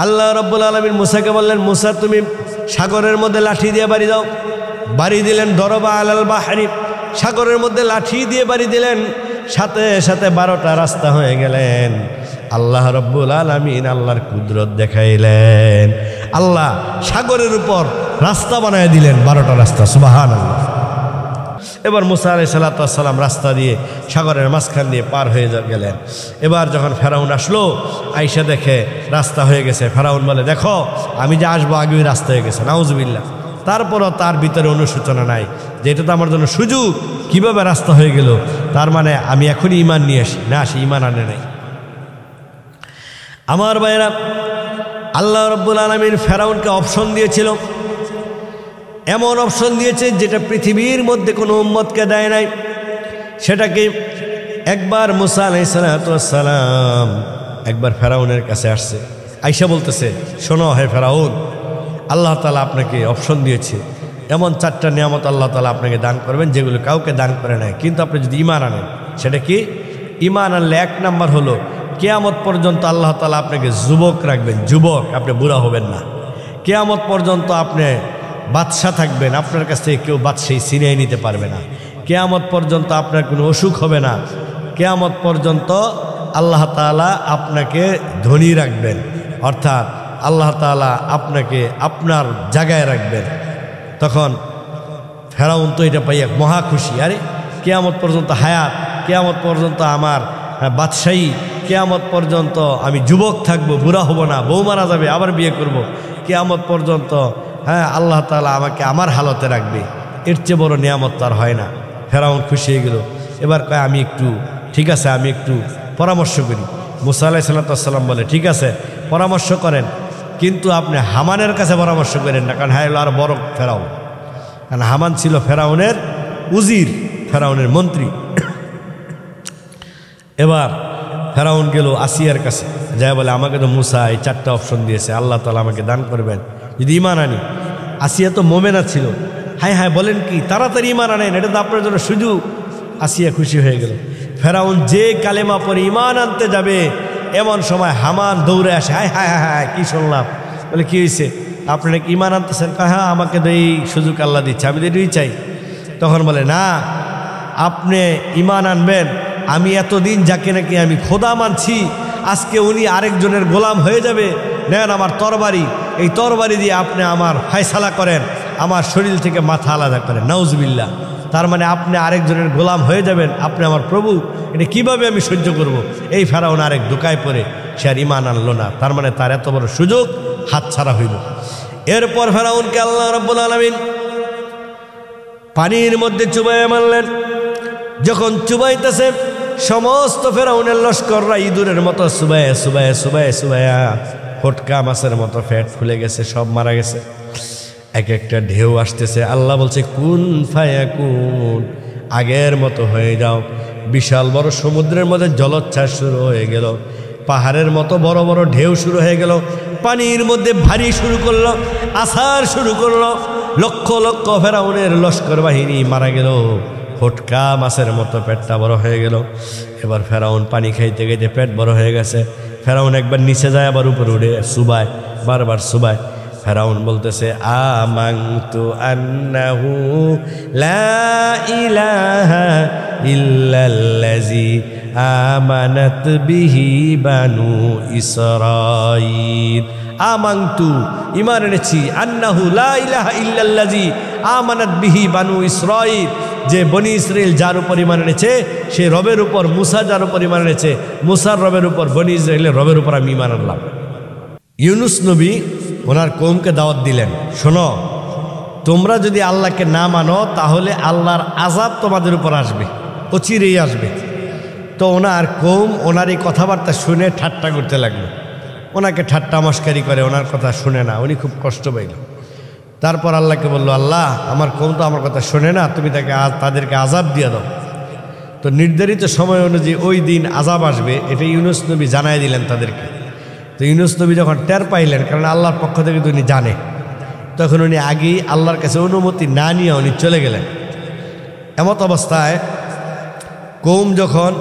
আল্লাহ রাব্বুল আলামিন মূসাকে বললেন, মূসা তুমি সাগরের মধ্যে লাঠি দিয়ে বাড়ি দাও। বাড়ি দিলেন, দরবা আলাল বাহরি, সাগরের মধ্যে লাঠি দিয়ে বাড়ি দিলেন। সাথে সাথে 12টা রাস্তা হয়ে গেলেন। আল্লাহ রাব্বুল আলামিন আল্লাহর কুদরত দেখাইলেন। আল্লাহ সাগরের উপর রাস্তা বানায় দিলেন, 12টা রাস্তা। সুবহানাল্লাহ। এবার মূসা আলাইহিস সালাম রাস্তা দিয়ে সাগরের মাঝখান দিয়ে পার হয়ে গেলেন। এবার যখন ফেরাউন আসলো, আইসা দেখে রাস্তা হয়ে গেছে। ফেরাউন বলে, দেখো আমি যে আসবো আগে ওই রাস্তা হয়ে গেছে। নাউজুবিল্লাহ। তারপরও তার ভিতরে অনুশোচনা নাই যে এটা তো আমার জন্য সুযোগ, কিভাবে রাস্তা হয়ে গেল, তার মানে আমি এখনই ঈমান নিয়ে আসি। না, সে ঈমান আনে নাই। আমার ভাইয়েরা, আল্লাহ রাব্বুল আলামিন ফেরাউনকে অপশন দিয়েছিল, এমন অপশন দিয়েছে যেটা পৃথিবীর মধ্যে কোনো উম্মতকে দেয় নাই। সেটা কি, একবার মূসা আলাইহিস সালাম একবার ফেরাউনের কাছে আসছে, আইসা বলতেছে, শোনো হে ফেরাউন, আল্লাহ তাআলা আপনাকে অপশন দিয়েছে, এমন 4টা নিয়ামত আল্লাহ তাআলা আপনাকে দান করবেন যেগুলো কাউকে দান করে নাই, কিন্তু আপনি যদি ঈমান আনেন। সেটা কি? ঈমান আনলে 1 নাম্বার হলো কিয়ামত পর্যন্ত আল্লাহ তাআলা আপনাকে যুবক রাখবেন, যুবক, আপনি বুড়া হবেন না। কিয়ামত পর্যন্ত আপনি বাদশাহ থাকবেন, আপনার কাছ থেকে কেউ বাদশাহী ছিনিয়ে নিতে পারবে না। কিয়ামত পর্যন্ত আপনার কোনো অসুখ হবে না। কিয়ামত পর্যন্ত আল্লাহ তাআলা আপনাকে ধনী রাখবেন, অর্থাৎ আল্লাহ তাআলা আপনাকে আপনার জায়গায় রাখবেন। তখন ফেরাউন তো এটা পাইয়া মহা খুশি। আরে কিয়ামত পর্যন্ত হায়াত, কিয়ামত পর্যন্ত আমার বাদশাহী, কিয়ামত পর্যন্ত আমি যুবক থাকবো, বুড়া হব না, বউ মারা যাবে আবার বিয়ে করব, কিয়ামত পর্যন্ত আল্লাহ তাআলা আমাকে আমার হালতে রাখবে, এর চেয়ে বড় নিয়ামত তার হয় না। ফেরাউন খুশি হয়ে গেল। এবার কয়, আমি একটু, ঠিক আছে, আমি একটু পরামর্শ করি। মূসা আলাইহিস সালাম বলে, ঠিক আছে পরামর্শ করেন, কিন্তু আপনি হামানের কাছে পরামর্শ করেন না, কারণ হ্যাঁ আর বড় ফেরাউন। কারণ হামান ছিল ফেরাউনের উজির, ফেরাউনের মন্ত্রী। এবার ফেরাউন গেল আসিয়ার কাছে, যাই বলে, আমাকে তো মূসা এই 4টা অপশন দিয়েছে, আল্লাহ তাআলা আমাকে দান করবেন যদি ঈমান আনি। আসিয়া তো মোমেনা ছিল। হায় হায়, বলেন কি, তাড়াতাড়ি ঈমান আনেন, এটা তো আপনার জন্য সুযোগ। আসিয়া খুশি হয়ে গেল। ফেরাউন যে কালেমা পরে ঈমান আনতে যাবে, এমন সময় হামান দৌড়ে আসে। হায় হায় হায় হায়, কি শুনলাম? বলে, কি হয়েছে, আপনি নাকি ঈমান আনতেছেন? হ্যাঁ, আমাকে তো এই সুযোগ আল্লাহ দিচ্ছে, আমি তো এটাই চাই। তখন বলে, না, আপনি ঈমান আনবেন, আমি এতদিন যাকে নাকি আমি খোদা মানছি, আজকে উনি আরেকজনের গোলাম হয়ে যাবে। নেন আমার তরবারি, এই তরবারি দিয়ে আপনি আমার ফায়সালা করেন, আমার শরীর থেকে মাথা আলাদা করেন। নাউজুবিল্লাহ। তার মানে আপনি আরেকজনের গোলাম হয়ে যাবেন, আপনি আমার প্রভু, এটা কিভাবে আমি সহ্য করব? এই ফেরাউন আরেক ধোঁকায় পড়ে সে আর ঈমান আনলো না। তার মানে তার এত বড় সুযোগ হাতছাড়া হইল। এরপর ফেরাউনকে আল্লাহ রাব্বুল আলামিন পানির মধ্যে চুবাইয়া মারলেন। যখন চুবাইতেছে, সমস্ত ফেরাউনের লস্কররা ইঁদুরের মতো চুবাইয়া চুবাইয়া চুবাইয়া চুবাইয়া ফটকা মাছের মতো ফ্যাট ফুলে গেছে, সব মারা গেছে। এক একটা ঢেউ আসতেছে। আল্লাহ বলছে, কুন ফায়াকুন, আগের মতো হয়ে যাও। বিশাল বড় সমুদ্রের মধ্যে জলোচ্ছ্বাস শুরু হয়ে গেল, পাহাড়ের মতো বড় বড় ঢেউ শুরু হয়ে গেল, পানির মধ্যে ভারী শুরু করলো, আছাড় শুরু করলো। লক্ষ লক্ষ ফেরাউনের লস্কর বাহিনী মারা গেল। ফটকা মাছের মতো পেটটা বড় হয়ে গেল। এবার ফেরাউন পানি খাইতে খাইতে পেট বড় হয়ে গেছে। ফেরাউন একবার নিচে যায়, আবার উপরে উঠে সুবায়, বারবার সুবায়। ফেরাউন বলতেছে, আমানতু আন্নাহু লা ইলাহা ইল্লাল্লাযী আমানাত বিহি বানু ইসরাঈল। আমানতু, ঈমান এনেছি, আন্নাহু লা ইলাহা ইল্লাল্লাযী আমানাত বিহি বানু ইসরাঈল, যে বনি ইসরাইল যার উপর ঈমান এনেছে, সে রবের উপর, মূসা যার উপর ঈমান এনেছে, মূসার রবের উপর, বনি ইসরাইলের রবের উপর আমি ঈমান আনলাম। ইউনুস নবী ওনার কওমকে দাওয়াত দিলেন, শোনো, তোমরা যদি আল্লাহকে না মানো তাহলে আল্লাহর আযাব তোমাদের উপর আসবে, অচিরেই আসবে। তো ওনার কওম ওনার এই কথাবার্তা শুনে ঠাট্টা করতে লাগলো, ওনাকে ঠাট্টা মস্কারি করে, ওনার কথা শুনে না। উনি খুব কষ্ট পাইল। তারপর আল্লাহকে বলল, আল্লাহ, আমার কওম তো আমার কথা শোনে না, তুমি তাদেরকে আযাব দিয়ে দাও। তো নির্ধারিত সময় অনুযায়ী ওই দিন আযাব আসবে, এটা ইউনুস নবী জানাই দিলেন তাদেরকে। তো ইউনুস নবী যখন টের পাইলেন, কারণ আল্লাহর পক্ষ থেকে তো উনি জানে, তখন উনি আগেই আল্লাহর কাছে অনুমতি না নিয়ে উনি চলে গেলেন। এমত অবস্থায় কওম যখন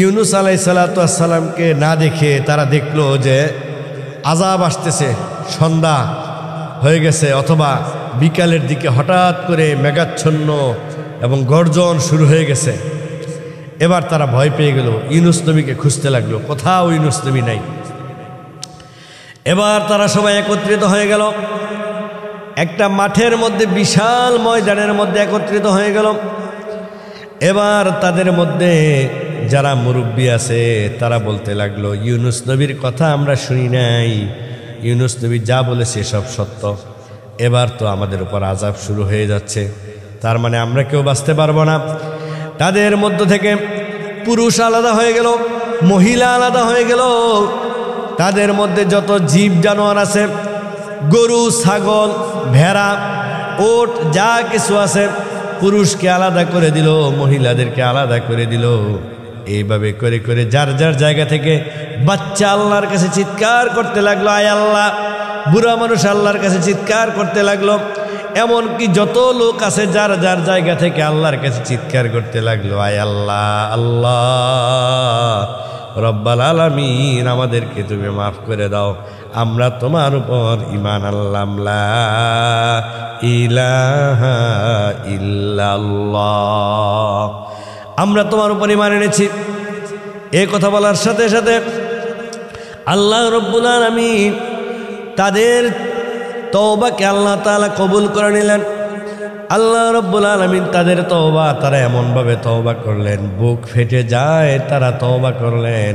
ইউনুস আলাইহিস সালাতু ওয়াস সালামকে না দেখে, তারা দেখলো যে আযাব আসতেছে, সন্ধ্যা হয়ে গেছে অথবা বিকালের দিকে হঠাৎ করে মেঘাচ্ছন্ন এবং গর্জন শুরু হয়ে গেছে। এবার তারা ভয় পেয়ে গেল, ইউনুস নবীকে খুঁজতে লাগলো, কোথাও ইউনুস নবী নাই। এবার তারা সবাই একত্রিত হয়ে গেল, একটা মাঠের মধ্যে, বিশাল ময়দানের মধ্যে একত্রিত হয়ে গেল। এবার তাদের মধ্যে যারা মুরব্বী আছে তারা বলতে লাগলো, ইউনুস নবীর কথা আমরা শুনি নাই, ইউনুস নবী যা বলেছে সব সত্য, এবার তো আমাদের উপর আযাব শুরু হয়ে যাচ্ছে, তার মানে আমরা কেউ বাঁচতে পারবো না। তাদের মধ্য থেকে পুরুষ আলাদা হয়ে গেল, মহিলা আলাদা হয়ে গেল, তাদের মধ্যে যত জীব জানোয়ার আছে, গরু, ছাগল, ভেড়া, ওট, যা কিছু আছে, পুরুষকে আলাদা করে দিল, মহিলাদেরকে আলাদা করে দিল। এইভাবে করে করে যার যার জায়গা থেকে বাচ্চা আল্লাহর কাছে চিৎকার করতে লাগলো, আয় আল্লাহ। বুড়া মানুষ আল্লাহর কাছে চিৎকার করতে লাগলো। এমনকি যত লোক আছে যার যার জায়গা থেকে আল্লাহর কাছে চিৎকার করতে লাগলো, আয় আল্লাহ, আল্লাহ রব্বাল আলামিন, আমাদেরকে তুমি মাফ করে দাও, আমরা তোমার উপর ঈমান আনলাম, লা ইলাহা ইল্লাল্লাহ, আমরা তোমার উপর ঈমান এনেছি। এই কথা বলার সাথে সাথে আল্লাহ রব্বুল আলামিন তাদের তওবাকে আল্লাহ তাআলা কবুল করে নিলেন। আল্লাহ রব্বুল আলামিন তাদের তওবা, তারা এমনভাবে তওবা করলেন, বুক ফেটে যায় তারা তওবা করলেন।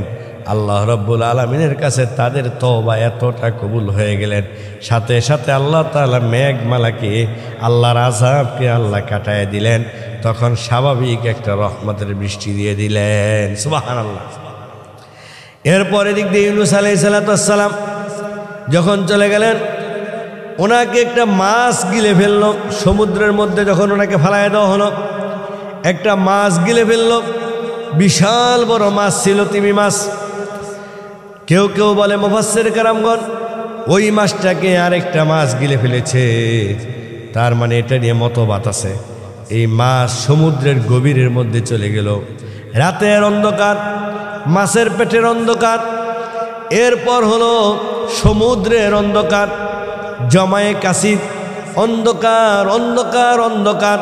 আল্লাহ রব্বুল আলামিনের কাছে তাদের তওবা এতটা কবুল হয়ে গেলেন, সাথে সাথে আল্লাহ তাআলা মেঘমালাকে, আল্লাহর আযাবকে আল্লাহ কাটায় দিলেন। তখন স্বাভাবিক একটা রহমতের বৃষ্টি দিয়ে দিলেন, সুবহানাল্লাহ। এরপর এদিক দিয়ে ইউনুস আলাইহিস সালাম যখন চলে গেলেন, ওনাকে একটা মাছ গিলে ফেলল সমুদ্রের মধ্যে। যখন ওনাকে ফালায় দেওয়া হলো, একটা মাছ গিলে ফেলল, বিশাল বড় মাছ ছিল, তিমি মাছ। কেউ কেউ বলে, মুফাসসির কেরামগণ, ওই মাছটাকে আরেকটা মাছ গিলে ফেলেছে, তার মানে এটা নিয়ে মতবাদ আছে। এই মাছ সমুদ্রের গভীরের মধ্যে চলে গেল, রাতের অন্ধকার, মাছের পেটের অন্ধকার, এরপর হলো সমুদ্রের অন্ধকার, জমায়ে কাসির, অন্ধকার অন্ধকার অন্ধকার।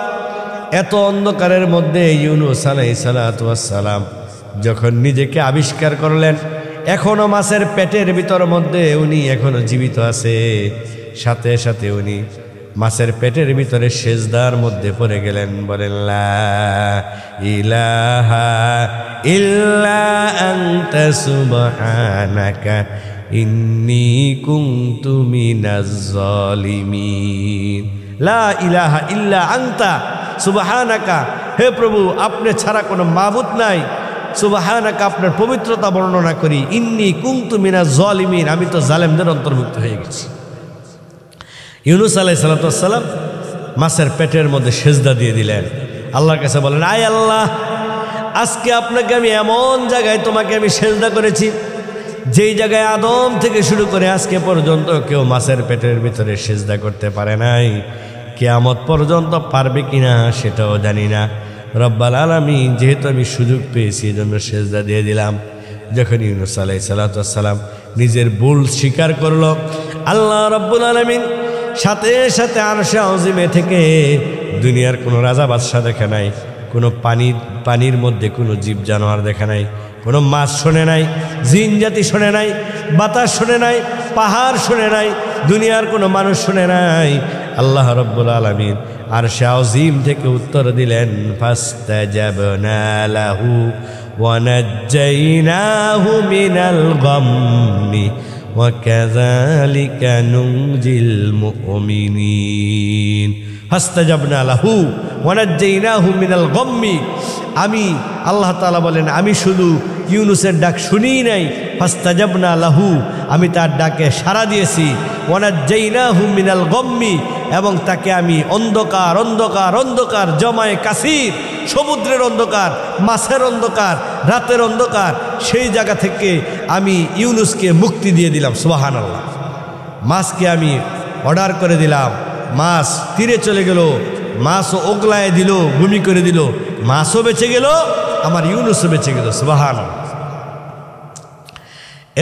এত অন্ধকারের মধ্যে ইউনুস আলাইহিস সালাম যখন নিজেকে আবিষ্কার করলেন, এখনো মাছের পেটের ভিতর মধ্যে উনি এখনো জীবিত আছে, সাথে সাথে উনি মাছের পেটের ভিতরে সেজদার মধ্যে পড়ে গেলেন। বলেন, লা ইলাহা ইল্লা আনতা সুবহানাকা ইন্নী কুনতু মিনাজ জালিমিন। লা ইলাহা ইল্লা আনতা সুবহানাকা, হে প্রভু, আপনি ছাড়া কোনো মাবুদ নাই, সুবহানাকা, আপনার পবিত্রতা বর্ণনা করি, ইন্নী কুনতু মিনাজ জালিমিন, আমি তো জালেমদের অন্তর্ভুক্ত হয়ে গেছি। ইউনুস আলাইহিস সালাম মাছের পেটের মধ্যে সেজদা দিয়ে দিলেন, আল্লাহর কাছে বলেন, আয় আল্লাহ, আজকে আপনাকে আমি এমন জায়গায় তোমাকে আমি সেজদা করেছি, যেই জায়গায় আদম থেকে শুরু করে আজকে পর্যন্ত কেউ মাছের পেটের ভিতরে সেজদা করতে পারে নাই। কিয়ামত পর্যন্ত পারবে কিনা সেটাও জানি না। রব্বাল আলামিন, যেহেতু আমি সুযোগ পেয়েছি এজন্য সেজদা দিয়ে দিলাম। যখন ইউনুস আলাইহিস সালাম নিজের ভুল স্বীকার করলো, আল্লাহ রব্বুল আলামিন সাথে সাথে আরশে আজিমে থেকে দুনিয়ার কোনো রাজা বাদশাহ দেখে নাই, কোনো পানির মধ্যে কোনো জীব জানোয়ার দেখে নাই, কোনো মাছ শোনে নাই, জিন জাতি শোনে নাই, বাতাস শোনে নাই, পাহাড় শোনে নাই, দুনিয়ার কোনো মানুষ শোনে নাই। আল্লাহ রব্বুল আলামিন আরশে আজিম থেকে উত্তর দিলেন, ফাস্তাজাবনা লাহু ওয়া নাজ্জাইনাহু মিনাল গাম্মি ওয়া কাযালিকা নুনজিল মুমিনিন। ফাস্তাজাবনা লাহু ওয়া নাজ্জাইনাহু মিনাল গাম্মি, আমি আল্লাহ তাআলা বলেন, আমি শুধু ইউনুসের ডাক শুনিই নাই, ফাস্তাজাবনা লাহু, আমি তার ডাকে সাড়া দিয়েছি, ওয়া নাজ্জাইনাহু মিনাল গাম্মি, এবং তাকে আমি অন্ধকার অন্ধকার অন্ধকার, জমায়ে কাসির, সমুদ্রের অন্ধকার, মাছের অন্ধকার, রাতের অন্ধকার, সেই জায়গা থেকে আমি ইউনুসকে মুক্তি দিয়ে দিলাম। সুবহানাল্লাহ। মাছকে আমি অর্ডার করে দিলাম, মাছ তীরে চলে গেল, মাছও ওগলায় দিল, ভূমি করে দিল, মাছও বেঁচে গেল, আমার ইউনুসও বেঁচে গেল। সুবহানাল্লাহ।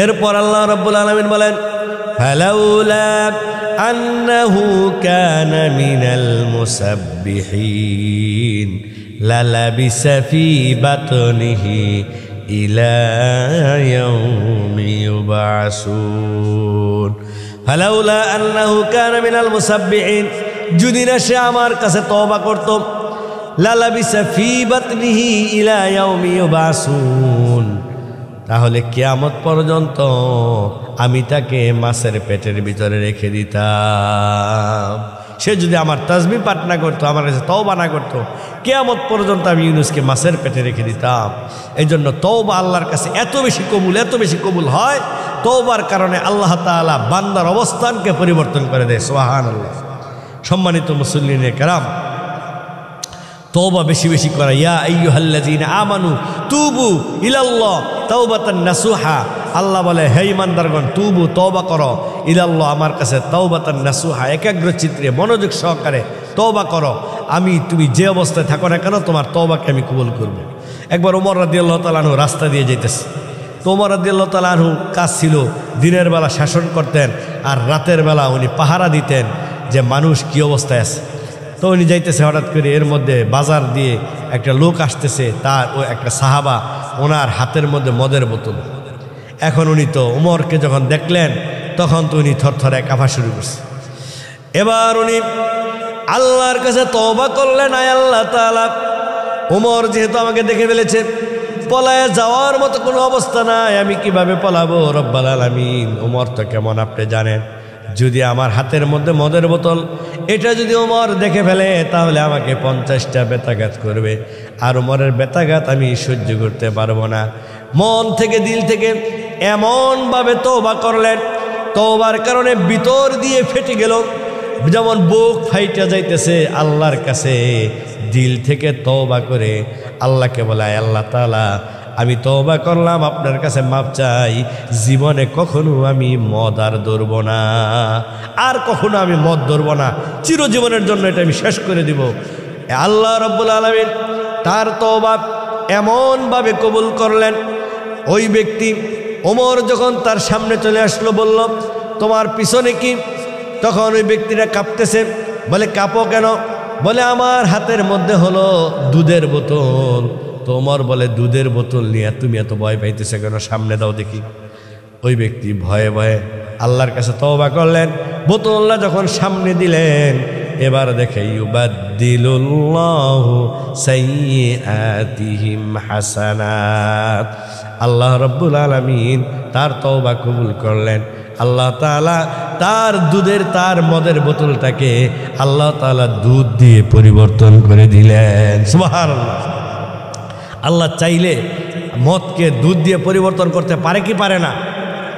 এরপর আল্লাহ রাব্বুল আলামিন বলেন, ফালাউলা আন্নাহু কানা মিনাল মুসাব্বিহিন লালাবিসা ফি বাতনিহি ইলা ইয়াউমি ইউবাসুন। ফালাউলা আন্নাহু কানা মিনাল মুসাব্বিহিন, যদি না সে আমার কাছে তওবা করত, লালাবিসা ফি বাতনিহি ইলা ইয়াউমি ইউবাসুন, তাহলে কিয়ামত পর্যন্ত আমি তাকে মাছের পেটের ভিতরে রেখে দিতাম। সে যদি আমার তাসবিহ পাঠ না করতো, আমার কাছে তওবা না করতো, কিয়ামত পর্যন্ত আমি ইউনুসকে মাছের পেটে রেখে দিতাম। এই জন্য তওবা আল্লাহর কাছে এত বেশি কবুল হয়, তওবার কারণে আল্লাহ তাআলা বান্দার অবস্থানকে পরিবর্তন করে দেয়। সুবহানাল্লাহ। সম্মানিত মুসল্লিনে কেরাম, তওবা বেশি বেশি করা। ইয়া আইয়ুহাল্লাযীনা আমানু তুবু ইলাল্লাহ তাওবাতান নাসুহা, আল্লাহ বলে হে ঈমানদারগণ, তুবু তওবা করো, ইলাল্লাহ আমার কাছে, তাওবাতান নাসুহা একাগ্র চিত্রে মনোযোগ সহকারে তওবা করো, তুমি যে অবস্থায় থাকো না কেন তোমার তওবাকে আমি কবুল করব। একবার ওমর রাদিয়াল্লাহু তাআলা আনহু রাস্তা দিয়ে যাইতেছে, তো ওমর রাদিয়াল্লাহু তাআলা আনহু কাজ ছিল দিনের বেলা শাসন করতেন আর রাতের বেলা উনি পাহারা দিতেন যে মানুষ কি অবস্থায় আছে। তো উনি যাইতেছে, হঠাৎ করে এর মধ্যে বাজার দিয়ে একটা লোক আসতেছে, তার ও একটা সাহাবা, ওনার হাতের মধ্যে মদের বোতল। এখন উনি তো ওমরকে যখন দেখলেন তখন তো উনি থরথরে কাঁপা শুরু করছে। এবার উনি আল্লাহর কাছে তওবা করলেন, আয় আল্লাহ তাআলা, ওমর যেহেতু আমাকে দেখে ফেলেছে, পলায়ে যাওয়ার মতো কোনো অবস্থা নাই, আমি কিভাবে পলাবো রব্বুল আলামিন। ওমর তো কেমন আপনি জানেন, যদি আমার হাতের মধ্যে মদের বোতল এটা যদি ওমর দেখে ফেলে তাহলে আমাকে 50টা বেতাঘাত করবে, আর ওমরের বেতাঘাত আমি সহ্য করতে পারবো না। মন থেকে দিল থেকে এমনভাবে তওবা করলেন, তওবার কারণে ভিতর দিয়ে ফেটে গেল, যেমন বুক ফাইটা যাইতেছে। আল্লাহর কাছে দিল থেকে তওবা করে আল্লাহকে বলে, আল্লাহ তাআলা আমি তওবা করলাম, আপনার কাছে মাপ চাই, জীবনে কখনো আমি মদ আর ধরব না, আর কখনো আমি মদ ধরব না, চিরজীবনের জন্য এটা আমি শেষ করে দিব। আল্লাহ রাব্বুল আলামিন তার তওবা এমনভাবে কবুল করলেন। ওই ব্যক্তি ওমর যখন তার সামনে চলে আসলো, বলল তোমার পিছনে কি? তখন ওই ব্যক্তিটা কাঁপতেছে, বলে কাঁপো কেন? বলে আমার হাতের মধ্যে হলো দুধের বোতল। তো ওমর বলে দুধের বোতল নিয়ে তুমি এত ভয় পাইতেছে কেন, সামনে দাও দেখি। ওই ব্যক্তি ভয়ে ভয়ে আল্লাহর কাছে তওবা করলেন, বোতলটা যখন সামনে দিলেন, এবার দেখে ইউবাদদিলুল্লাহু সাইয়্যাতিহিম হাসানাত, আল্লাহ রাব্বুল আলামিন তার তওবা কবুল করলেন। আল্লাহ তাআলা তার মদের বোতলটাকে আল্লাহ তাআলা দুধ দিয়ে পরিবর্তন করে দিলেন। সুবহানাল্লাহ। আল্লাহ চাইলে মদকে দুধ দিয়ে পরিবর্তন করতে পারে কি পারে না?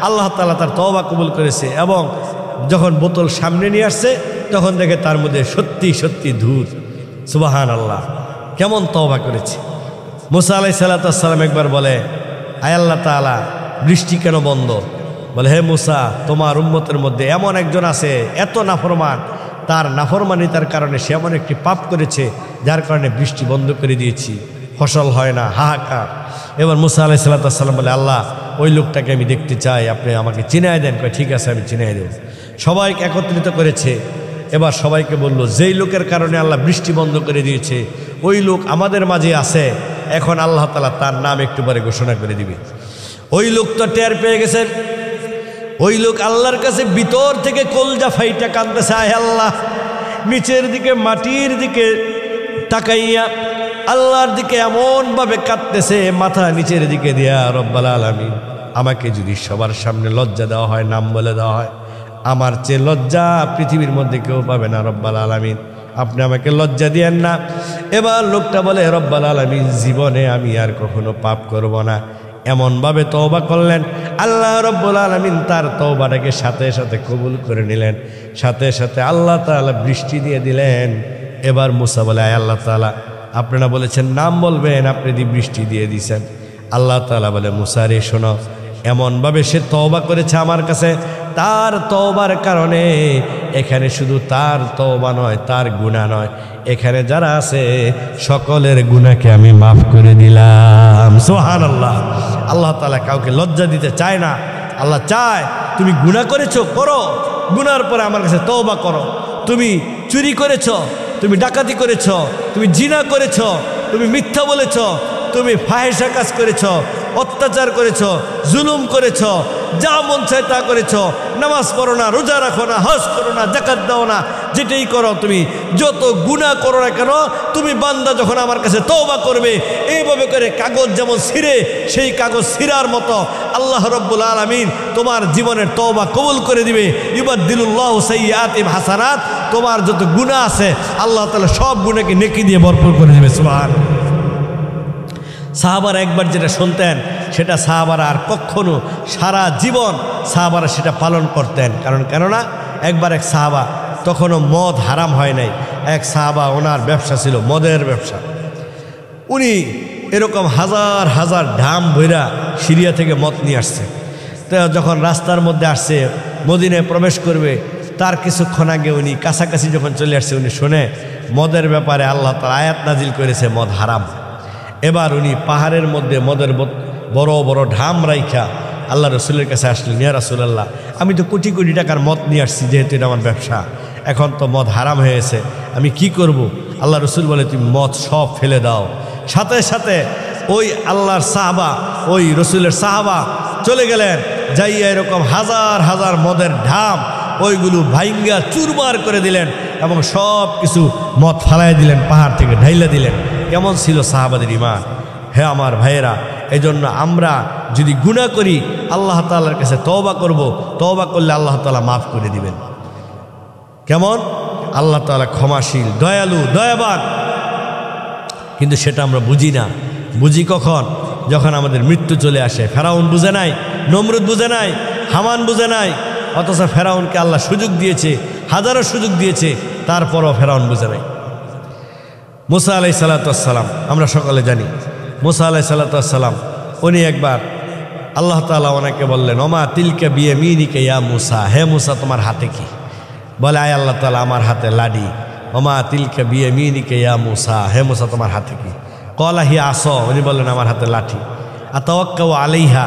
আল্লাহ তাআলা তার তওবা কবুল করেছে, এবং যখন বোতল সামনে নিয়ে আসছে তখন দেখে তার মধ্যে সত্যি সত্যি দুধ। সুবহানাল্লাহ, কেমন তওবা করেছে। মুসা আলাইহিস সালাতু ওয়াস সালাম একবার বলে, আয় আল্লাহ তাআলা বৃষ্টি কেন বন্ধ? বলে হে মুসা, তোমার উম্মতের মধ্যে এমন একজন আছে এত নাফরমান, তার নাফরমানিতার কারণে সে এমন একটি পাপ করেছে যার কারণে বৃষ্টি বন্ধ করে দিয়েছি, ফসল হয় না, হাহাকার। এবার মুসা আলাইহিস সালাতু ওয়াস সালাম বলে, আল্লাহ ওই লোকটাকে আমি দেখতে চাই, আপনি আমাকে চিনায় দেন। কয় ঠিক আছে, আমি চিনায় দেব। সবাইকে একত্রিত করেছে। এবার সবাইকে বলল, যেই লোকের কারণে আল্লাহ বৃষ্টি বন্ধ করে দিয়েছে ওই লোক আমাদের মাঝে আছে, এখন আল্লাহ তাআলা তার নাম একটু পরে ঘোষণা করে দিবে। ওই লোক তো টের পেয়ে গেছেন। ওই লোক আল্লাহর কাছে ভিতর থেকে কলজা ফাইটা কাঁদতেছে, আয় আল্লাহ, নিচের দিকে মাটির দিকে তাকাইয়া আল্লাহর দিকে এমনভাবে কাঁদতেছে, মাথা নিচের দিকে দিয়া, রব্বুল আলামিন আমাকে যদি সবার সামনে লজ্জা দেওয়া হয়, নাম বলে দেওয়া হয়, আমার চেয়ে লজ্জা পৃথিবীর মধ্যে কেউ পাবে না, রব্বুল আলামিন আপনি আমাকে লজ্জা দিয়েন না। এবার লোকটা বলে, রব্বুল আলামিন জীবনে আমি আর কখনো পাপ করব না। এমনভাবে তওবা করলেন, আল্লাহ রব্বুল আলামিন তার তওবাটাকে সাথে সাথে কবুল করে নিলেন, সাথে সাথে আল্লাহ তাআলা বৃষ্টি দিয়ে দিলেন। এবার মুসা বলে, আয় আল্লাহ তাআলা, আপনারা বলেছেন নাম বলবেন, আপনি দি বৃষ্টি দিয়ে দিয়েছেন। আল্লাহ তাআলা বলে, মুসা রে শোনো, এমনভাবে সে তওবা করেছে আমার কাছে, তার তওবার কারণে এখানে শুধু তার তওবা নয়, তার গুনাহ নয়, এখানে যারা আছে সকলের গুনাহকে আমি মাফ করে দিলাম। সুবহানাল্লাহ। আল্লাহ তাআলা কাউকে লজ্জা দিতে চায় না। আল্লাহ চায় তুমি গুনাহ করেছো, করো, গুনার পরে আমার কাছে তওবা করো। তুমি চুরি করেছ, তুমি ডাকাতি করেছ, তুমি জিনা করেছ, তুমি মিথ্যা বলেছ, তুমি ফাহেসা কাজ করেছ, অত্যাচার করেছ, জুলুম করেছ, যা মন চায় তা করেছ, নামাজ পড়ো না, রোজা রাখো না, হজ করো না, যাকাত দাও না, যেটাই করো, তুমি যত গুনাহ করো না কেন, তুমি বান্দা যখন আমার কাছে তওবা করবে, এইভাবে করে কাগজ যেমন ছিঁড়ে, সেই কাগজ ছিঁড়ার মতো আল্লাহ রব্বুল আলামিন তোমার জীবনের তওবা কবুল করে দিবে। ইউবাদদিলুল্লাহু সাইয়্যাতিহিম হাসানাত, তোমার যত গুনাহ আছে আল্লাহ তাআলা সব গুনাহকে নেকি দিয়ে ভরপুর করে দেবে। সুবহানাল্লাহ। সাহাবারা একবার যেটা শুনতেন সেটা সাহাবারা আর কখনো সারা জীবন সাহাবারা সেটা পালন করতেন। কেননা একবার এক সাহাবা, তখনও মদ হারাম হয় নাই, এক সাহাবা, ওনার ব্যবসা ছিল মদের ব্যবসা। উনি এরকম হাজার হাজার ঢাম ভৈরা সিরিয়া থেকে মদ নিয়ে আসছে। তো যখন রাস্তার মধ্যে আসছে, মদিনায় প্রবেশ করবে, তার কিছুক্ষণ আগে উনি কাছাকাছি যখন চলে আসছে, উনি শুনে মদের ব্যাপারে আল্লাহ তাআলা আয়াত নাজিল করেছে মদ হারাম। এবার উনি পাহাড়ের মধ্যে মদের বড় বড় ঢাম রাইখা আল্লাহ রসুলের কাছে আসলেন, ইয়া রাসূলুল্লাহ, আমি তো কোটি কোটি টাকার মদ নিয়ে আসছি, যেহেতু এটা আমার ব্যবসা, এখন তো মদ হারাম হয়েছে, আমি কি করব? আল্লাহ রসুল বলে, তুমি মদ সব ফেলে দাও। সাথে সাথে ওই আল্লাহর সাহাবা, ওই রসুলের সাহাবা চলে গেলেন, যাইয়া এরকম হাজার হাজার মদের ঢাম ওইগুলো ভাইঙ্গা চুরমার করে দিলেন এবং সব কিছু মদ ফালাই দিলেন, পাহাড় থেকে ঢাইলা দিলেন। কেমন ছিল সাহাবাদের ঈমান! হে আমার ভাইয়েরা, এই জন্য আমরা যদি গুনাহ করি আল্লাহ তাআলার কাছে তওবা করব, তওবা করলে আল্লাহ তাআলা মাফ করে দিবেন। কেমন? আল্লাহ তাআলা ক্ষমাশীল, দয়ালু, দয়াবান। কিন্তু সেটা আমরা বুঝি না। বুঝি কখন? যখন আমাদের মৃত্যু চলে আসে। ফেরাউন বুঝে নাই, নমরুদ বুঝে নাই, হামান বুঝে নাই, অথচ ফেরাউনকে আল্লাহ সুযোগ দিয়েছে, হাজারো সুযোগ দিয়েছে, তারপরও ফেরাউন বুঝে নাই। মুসা আলাইহিস সালাতু ওয়াস সালাম আমরা সকলে জানি, মুসা আলাইহিস সালাতু ওয়াস সালাম উনি একবার আল্লাহ তাআলা ওনাকে বললেন, ওমা তিলকা বিয়ামিনিকা ইয়া মুসা, হে মুসা তোমার হাতে কি? বলে, আয় আল্লাহ তাআলা, আমার হাতে লাডি। ওমা তিলকা বিয়ামিনিকা ইয়া মুসা, হে মুসা তোমার হাতে কি? ক্বালা হিয়া আসা, উনি বললেন আমার হাতে লাঠি। আতাওয়াক্কাউ আলাইহা,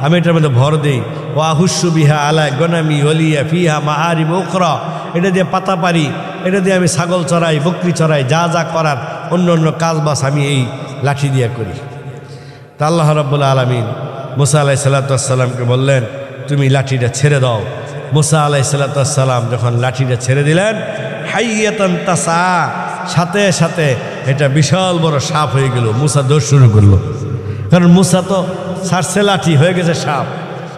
আমি এটার মধ্যে ভর দেই। ওয়া আহুশু বিহা আলা গনামি ওয়ালিয়া ফিহা মাআরিব উখরা, এটা দিয়ে পাতা পারি, এটা দিয়ে আমি ছাগল চড়াই, বকরি চড়াই, যা যা করার অন্য অন্য কাজ বাস আমি এই লাঠি দিয়ে করি। তা আল্লাহ রাব্বুল আলামিন মুসা আলাইহিস সালাতু ওয়াস সালামকে বললেন, তুমি লাঠিটা ছেড়ে দাও। মুসা আলাইহিস সালাতু ওয়াস সালাম যখন লাঠিটা ছেড়ে দিলেন, হাইয়াতান তাসা, সাথে সাথে এটা বিশাল বড় সাপ হয়ে গেল। মুসা দৌড় শুরু করলো, কারণ মুসা তো ছাড়ছে লাঠি, হয়ে গেছে সাপ।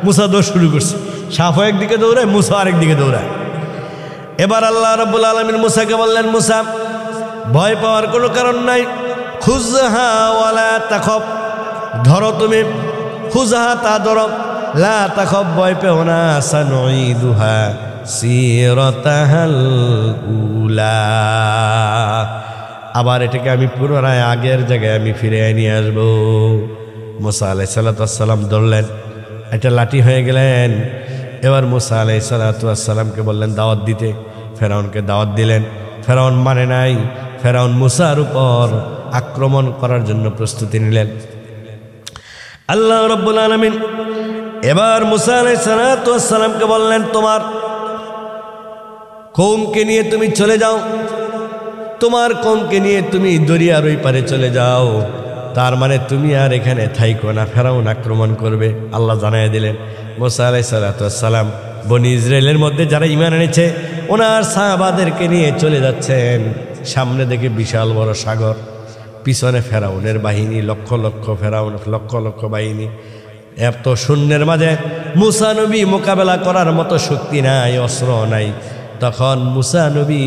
মুসা দৌড় শুরু করছে, সাপ একদিকে দৌড়ায়, মুসা আরেক দিকে দৌড়ায়। এবার আল্লাহ রাব্বুল আলামিন মুসাকে বললেন, মুসা ভয় পাওয়ার কোনো কারণ নাই, খুযহা ওয়ালা তাখাফ, ধরো তুমি, খুযহা তা ধরো, লা তাখাফ ভয় পেও না, সানুঈদুহা সিরাতাহাল উলা, আবার এটাকে আমি পুনরায় আগের জায়গায় আমি ফিরে নিয়ে আসবো। মুসা আলাইহিস সালাতু ওয়াস সালাম ধরলেন, এটা লাঠি হয়ে গেলেন। এবার মুসা আলাইহিস সালাতু ওয়াস সালামকে বললেন দাওয়াত দিতে, ফেরাউনকে দাওয়াত দিলেন। ফেরাউন মানে নাই, ফেরাউন মুসার উপর আক্রমণ করার জন্য প্রস্তুতি নিলেন। আল্লাহ রাব্বুল আলামিন এবার মুসা আলাইহিস সালাতু ওয়াস সালামকে বললেন, তোমার কওমকে নিয়ে তুমি চলে যাও, তোমার কওমকে নিয়ে তুমি দরিয়ার ওই পারে চলে যাও। তার মানে তুমি আর এখানে থাইকো না, ফেরাউন আক্রমণ করবে। আল্লাহ জানাই দিলেন। মুসা আলাইহিস সালাতু ওয়াস সালাম বনি ইসরায়েলের মধ্যে যারা ঈমান এনেছে ওনার সাহাবাদেরকে নিয়ে চলে যাচ্ছেন। সামনে দেখে বিশাল বড় সাগর, পিছনে ফেরাউনের বাহিনী, লক্ষ লক্ষ ফেরাউন, লক্ষ লক্ষ বাহিনী। এত শূন্যের মাঝে মুসা নবী মোকাবেলা করার মতো শক্তি নাই, অস্ত্র নাই। তখন মুসা নবী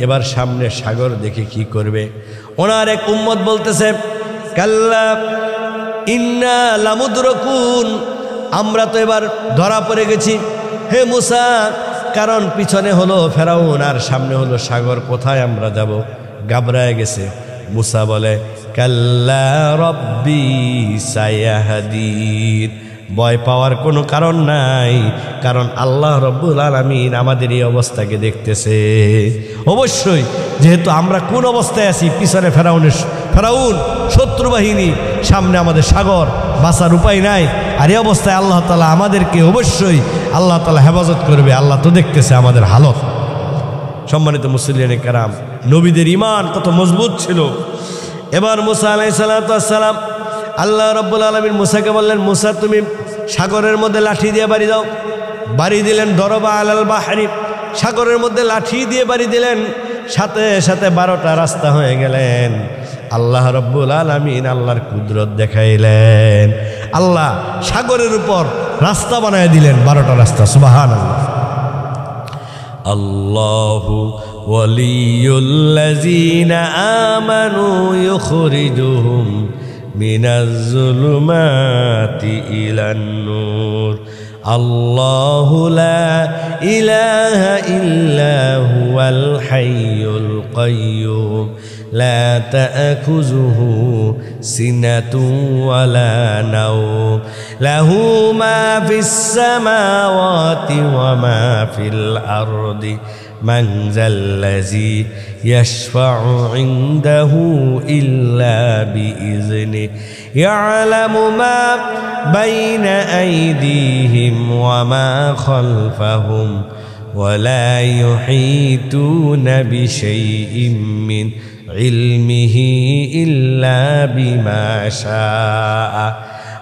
এবার সামনে সাগর দেখে কি করবে? ওনার এক উম্মত বলতেছে, কাল্লা ইন্না লামুদরাকুন, আমরা তো এবার ধরা পড়ে গেছি হে মুসা, কারণ পিছনে হলো ফেরাউন আর সামনে হলো সাগর, কোথায় আমরা যাব? ঘাবড়ায় গেছে। মুসা বলে, কাল্লা রব্বি সায়াহদিন, ভয় পাওয়ার কোনো কারণ নাই, কারণ আল্লাহ রব্বুল আলামিন আমাদের এই অবস্থাকে দেখতেছে। অবশ্যই, যেহেতু আমরা কোন অবস্থায় আছি, পিছনে ফেরাউন শত্রু বাহিনী, সামনে আমাদের সাগর, বাঁচার উপায় নাই। আর এই অবস্থায় আল্লাহ তাআলা আমাদেরকে অবশ্যই আল্লাহ তাআলা হেফাজত করবে, আল্লাহ তো দেখতেছে আমাদের হালত। সম্মানিত মুসলিম কেরাম, নবীদের ঈমান কত মজবুত ছিল। এবার মুসা আলাইহিস সালাম, আল্লাহ রাব্বুল আলামিন মুসাকে বললেন, মুসা তুমি সাগরের মধ্যে লাঠি দিয়ে বাড়ি দাও। বাড়ি দিলেন, দরবা আলাল বাহরি, সাগরের মধ্যে লাঠি দিয়ে বাড়ি দিলেন। সাথে সাথে 12টা রাস্তা হয়ে গেলেন। আল্লাহ রাব্বুল আলামিন আল্লাহর কুদরত দেখাইলেন। আল্লাহ সাগরের উপর রাস্তা বানায় দিলেন, 12টা রাস্তা। সুবহানাল্লাহ। আল্লাহু ওয়ালিয়ুল্লাযীনা আমানু ইউখরিজুহুম মিনাজ-জুলুমাতি ইলান-নূর। আল্লাহু লা ইলাহা ইল্লা হুয়াল হাইয়ুল কাইয়্যুম লা তা'খুযুহু সিনাতুন ওয়ালা নাওম লাহু মা ফিস সামাওয়াতি ওয়া মা ফিল আরদি মান যাল্লাযী ইয়াশফা'ু 'ইনদাহু ইল্লা বিইযনিহি ইয়া'লামু মা বাইনা আইদিহিম ওয়া মা খালফাহুম ওয়া লা ইউহীতুনা বিশাইইন মিন ইলমিহি ইল্লা বিমা শাআ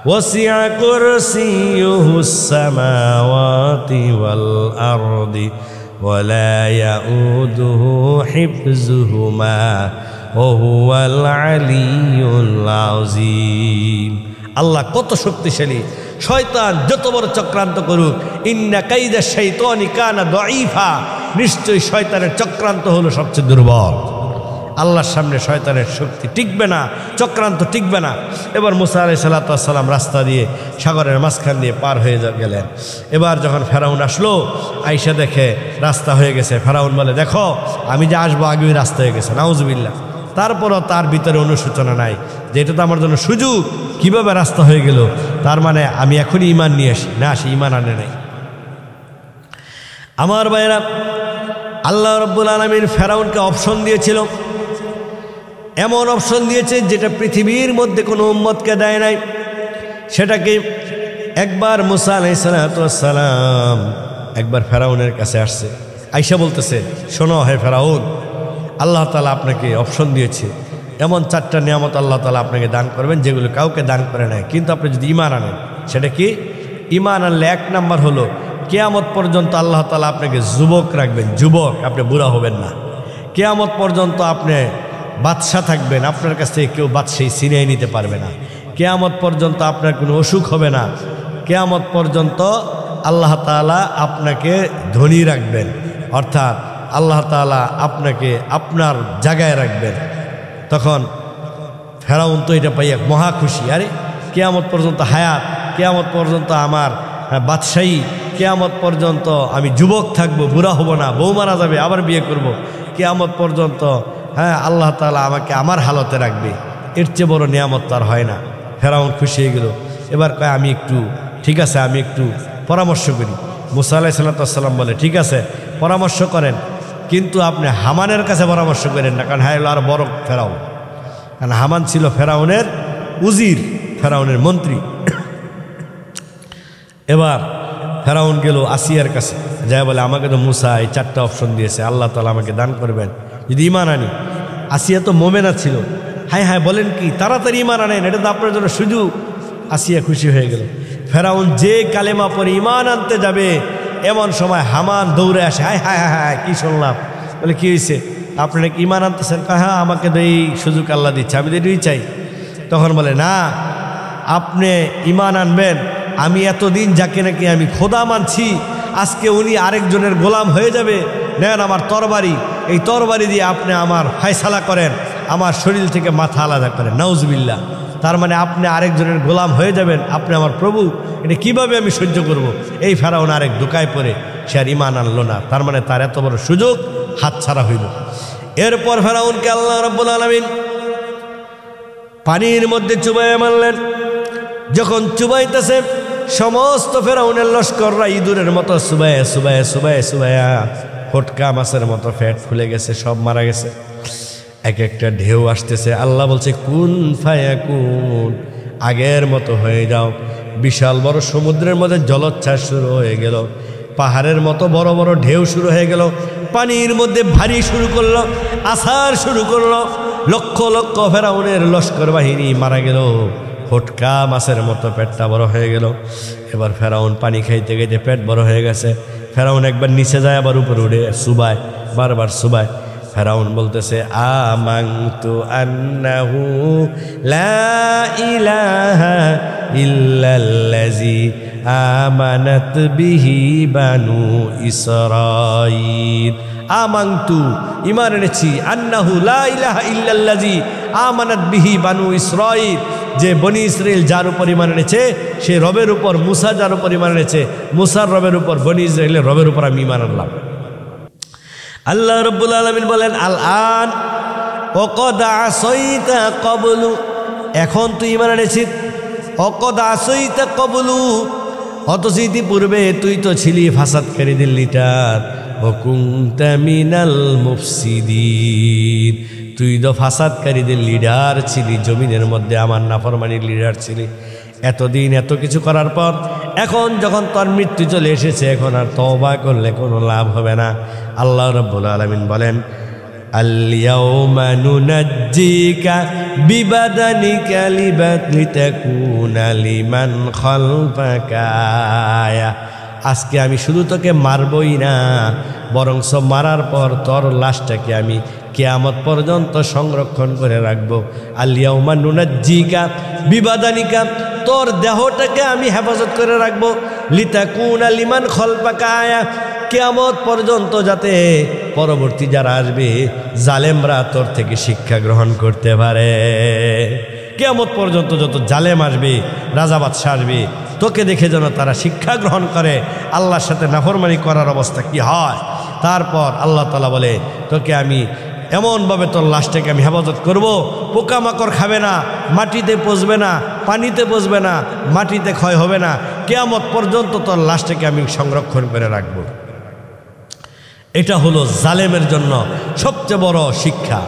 ওয়াসি'a কুরসিয়্যুহুস সামাওয়াতি ওয়াল আরদি ওয়া লা ইয়াউদুহু হিফযুহুমা ওয়া হুয়াল আলিয়্যুল আযীম। আল্লাহ কত শক্তিশালী। শয়তান যত বড় চক্রান্ত করুক, ইন্না কাইদা শাইতানি কানা দাঈফা, নিশ্চয়ই শয়তানের চক্রান্ত হলো সবচেয়ে দুর্বল। আল্লাহর সামনে শয়তানের শক্তি টিকবে না, চক্রান্ত টিকবে না। এবার মুসা আলাইহিস সালাম রাস্তা দিয়ে সাগরের মাঝখান দিয়ে পার হয়ে গেলেন। এবার যখন ফেরাউন আসলো, আইসা দেখে রাস্তা হয়ে গেছে। ফেরাউন বলে, দেখো আমি যে আসবো আগে ওই রাস্তা হয়ে গেছে। নাউজুবিল্লাহ। তারপরও তার ভিতরে অনুশোচনা নাই যে এটা তো আমার জন্য সুযোগ, কিভাবে রাস্তা হয়ে গেল, তার মানে আমি এখনই ঈমান নিয়ে আসি। না, সে ঈমান আনে নাই। আমার ভাইয়েরা, আল্লাহ রাব্বুল আলামিন ফেরাউনকে অপশন দিয়েছিল, এমন অপশন দিয়েছে যেটা পৃথিবীর মধ্যে কোনো উম্মতকে দেয় নাই। সেটাকে একবার মুসা আলাইহিস সালাম একবার ফেরাউনের কাছে আসছে, আইসা বলতেছে, শোনো হে ফেরাউন, আল্লাহ তাআলা আপনাকে অপশন দিয়েছে, এমন 4টা নিয়ামত আল্লাহ তাআলা আপনাকে দান করবেন যেগুলো কাউকে দান করে নাই, কিন্তু আপনি যদি ঈমান আনেন। সেটা কি? ঈমান আনলে 1 নাম্বার হলো কিয়ামত পর্যন্ত আল্লাহ তাআলা আপনাকে যুবক রাখবেন, যুবক, আপনি বুড়া হবেন না। কিয়ামত পর্যন্ত আপনি বাদশাহ থাকবেন, আপনার কাছ থেকে কেউ বাদশাহী ছিনিয়ে নিতে পারবে না। কিয়ামত পর্যন্ত আপনার কোনো অসুখ হবে না। কিয়ামত পর্যন্ত আল্লাহ তাআলা আপনাকে ধনী রাখবেন, অর্থাৎ আল্লাহ তাআলা আপনাকে আপনার জায়গায় রাখবেন। তখন ফেরাউন তো এটা পাইয়া মহা খুশি। আরে কিয়ামত পর্যন্ত হায়াত, কিয়ামত পর্যন্ত আমার বাদশাহী, কিয়ামত পর্যন্ত আমি যুবক থাকবো, বুড়া হব না, বউ মারা যাবে আবার বিয়ে করব, কিয়ামত পর্যন্ত আল্লাহ তাআলা আমাকে আমার হালতে রাখবে, এর চেয়ে বড় নিয়ামত তার হয় না। ফেরাউন খুশি হয়ে গেল। এবার কয়, আমি একটু, ঠিক আছে, আমি একটু পরামর্শ করি। মুসা আলাইহিস সালাম বলে, ঠিক আছে পরামর্শ করেন, কিন্তু আপনি হামানের কাছে পরামর্শ করেন না, কারণ হ্যাঁ আর বড় ফেরাউন। কারণ হামান ছিল ফেরাউনের উজির, ফেরাউনের মন্ত্রী। এবার ফেরাউন গেল আসিয়ার কাছে, যাই বলে, আমাকে তো মুসা এই 4টা অপশন দিয়েছে, আল্লাহ তাআলা আমাকে দান করবেন যদি ঈমান আনি। আসিয়া তো মোমেনা ছিল। হায় হায়, বলেন কি, তাড়াতাড়ি ঈমান আনেন, এটা তো আপনার জন্য সুযোগ। আসিয়া খুশি হয়ে গেল। ফেরাউন যে কালেমা পরে ঈমান আনতে যাবে, এমন সময় হামান দৌড়ে আসে, হায় হায় হায় হায়, কি শুনলাম? বলে, কি হয়েছে, আপনি নাকি ঈমান আনতেছেন? হ্যাঁ, আমাকে তো এই সুযোগ আল্লাহ দিচ্ছে, আমি তো এটাই চাই। তখন বলে, না, আপনি ঈমান আনবেন, আমি এতদিন যাকে নাকি আমি খোদা মানছি, আজকে উনি আরেকজনের গোলাম হয়ে যাবে। নেন আমার তরবারি, এই তরবারি দিয়ে আপনি আমার ফায়সালা করেন, আমার শরীর থেকে মাথা আলাদা করেন। নাউজুবিল্লাহ। তার মানে আপনি আরেকজনের গোলাম হয়ে যাবেন, আপনি আমার প্রভু, এটা কিভাবে আমি সহ্য করব? এই ফেরাউন আরেক ধোঁকায় পড়ে সে আর ঈমান আনলো না। তার মানে তার এত বড় সুযোগ হাতছাড়া হইল। এরপর ফেরাউনকে আল্লাহ রাব্বুল আলামিন পানির মধ্যে চুবাইয়া মারলেন। যখন চুবাইতেছে, সমস্ত ফেরাউনের লস্কররা ইঁদুরের মতো চুবাইয়া চুবাইয়া চুবাইয়া চুবাইয়া ফটকা মাছের মতো ফ্যাট ফুলে গেছে, সব মারা গেছে। এক একটা ঢেউ আসতেছে। আল্লাহ বলছে, কুন ফায়াকুন, আগের মতো হয়ে যাও। বিশাল বড় সমুদ্রের মধ্যে জলোচ্ছ্বাস শুরু হয়ে গেল, পাহাড়ের মতো বড় বড় ঢেউ শুরু হয়ে গেল, পানির মধ্যে ভারী শুরু করলো, আসার শুরু করলো। লক্ষ লক্ষ ফেরাউনের লস্কর বাহিনী মারা গেল, ফটকা মাছের মতো পেটটা বড় হয়ে গেল। এবার ফেরাউন পানি খাইতে খাইতে পেট বড় হয়ে গেছে। ফেরাউন একবার নিচে যায়, আবার উপরে উঠে সুবায়, বারবার সুবায়। ফেরাউন বলতেছে আমানতু আন্নাহু লা ইলাহা ইল্লাল্লাযী আমানাত বিহি বানু ইসরাঈল। আমানতু ঈমান এনেছি, আন্নাহু লা ইলাহা ইল্লাল্লাযী আমানাত বিহি বানু ইসরাঈল, যে বনি ইসরাইল যার উপর ঈমান এনেছে সে রবের উপর, মুসা যার উপর ঈমান এনেছে মুসার রবের উপর, বনি ইসরাইলের রবের উপর আমি ঈমান আনলাম। আল্লাহ রাব্বুল আলামিন বলেন আল আন ওয়াকাদ আসাইতা ক্বাবলু, এখন তুই ঈমান এনেছিস। ওয়াকাদ আসাইতা ক্বাবলু, অথচ ইতিপূর্বে তুই তো ছিলি ফাসাদকারীদের লিডার। ওয়া কুনতা মিনাল মুফসিদিন, তুই তো ফাসাদকারীদের লিডার ছিলি, জমিনের মধ্যে আমার নাফরমানির লিডার ছিলি। এতদিন এত কিছু করার পর এখন যখন তোর মৃত্যু চলে এসেছে, এখন আর তওবা করলে কোনো লাভ হবে না। আল্লাহ রাব্বুল আলামিন বলেন আল ইয়াউমা নুনাজ্জিকা বিবাদানিকা লিতাকুনা লিমান খালফাকা আয়া, আজকে আমি শুধু তোকে মারবই না, বরঞ্চ মারার পর তোর লাশটাকে আমি কিয়ামত পর্যন্ত সংরক্ষণ করে রাখবো। আল ইয়াউমা নুনাজ্জিকা বিবাদানিকা, তোর দেহটাকে আমি হেফাজত করে রাখবো। লিতাকুনা লিমান খালফাকা আয়া, কিয়ামত পর্যন্ত যাতে পরবর্তী যারা আসবে জালেমরা তোর থেকে শিক্ষা গ্রহণ করতে পারে। কিয়ামত পর্যন্ত যত জালেম আসবে, রাজা বাদশা আসবে, তোকে দেখে যেন তারা শিক্ষা গ্রহণ করে আল্লাহর সাথে নাফরমানি করার অবস্থা কি হয়। তারপর আল্লাহ তাআলা বলে তোকে আমি এমনভাবে তোর লাশটাকে আমি হেফাজত করব, পোকামাকড় খাবে না, মাটিতে পচবে না, পানিতে পচবে না, মাটিতে ক্ষয় হবে না, কিয়ামত পর্যন্ত তোর লাশটাকে আমি সংরক্ষণ করে রাখব। এটা হলো জালেমের জন্য সবচেয়ে বড় শিক্ষা।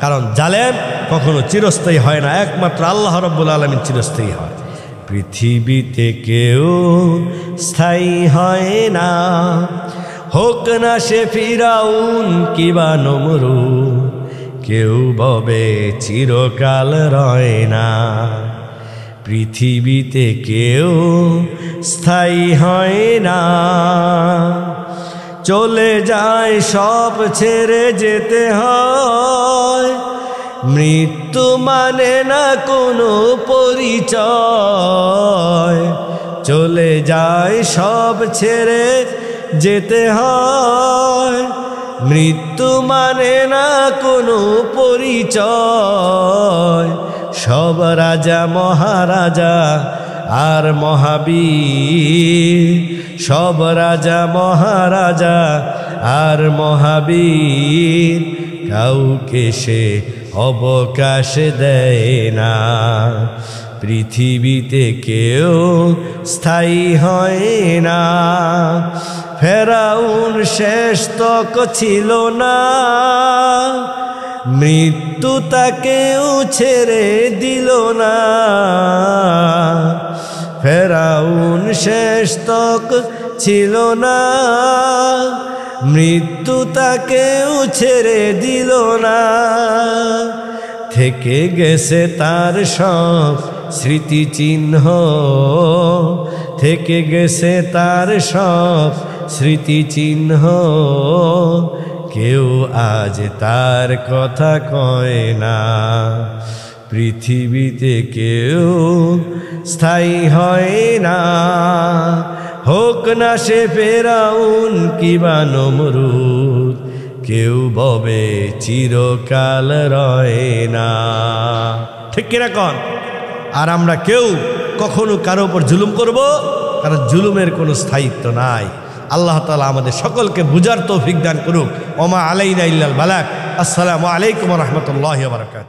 কারণ জালেম কখনো চিরস্থায়ী হয় না, একমাত্র আল্লাহ রাব্বুল আলামিন চিরস্থায়ী হয়। পৃথিবীতে কেউ স্থায়ী হয় না, হোক না সে ফিরাউন কিবা নমরুদ, কেউ ববে চিরকাল রয় না। পৃথিবীতে কেউ স্থায়ী হয় না, চলে যায় সব ছেড়ে যেতে হয়। মৃত্যু মানে না কোনো পরিচয়, চলে যায় সব ছেড়ে যেতে হয়। মৃত্যু মানে না কোনো পরিচয়, সব রাজা মহারাজা আর মহাবীর, সব রাজা মহারাজা আর মহাবীর, কাউকে সে অবকাশ দেয় না। পৃথিবীতে কেউ স্থায়ী হয় না, ফেরাউন শেষ তক ছিল না, মৃত্যু তাকেও ছেড়ে দিল না। ফেরাউন শেষ তক ছিল না, মৃত্যু তাকেও ছেড়ে দিল না। থেকে গেছে তার সব স্মৃতিচিহ্ন, থেকে গেছে তার সব স্মৃতিচিহ্ন, কেউ আজ তার কথা কয় না। পৃথিবীতে কেউ স্থায়ী হয় না, হোক না সে ফেরাউন কিবা নমরুদ, কেউ ববে চিরকাল রয় না। ঠিক কিনা কন? আর আমরা কেউ কখনো কারো উপর জুলুম করব, কারণ জুলুমের কোনো স্থায়িত্ব নাই। আল্লাহ তাআলা আমাদের সকলকে বুঝার তৌফিক দান করুক। ওমা আলাইনা ইল্লাল বালাগ। আসসালামু আলাইকুম ওয়া রাহমাতুল্লাহি ওয়া বারাকাতুহু।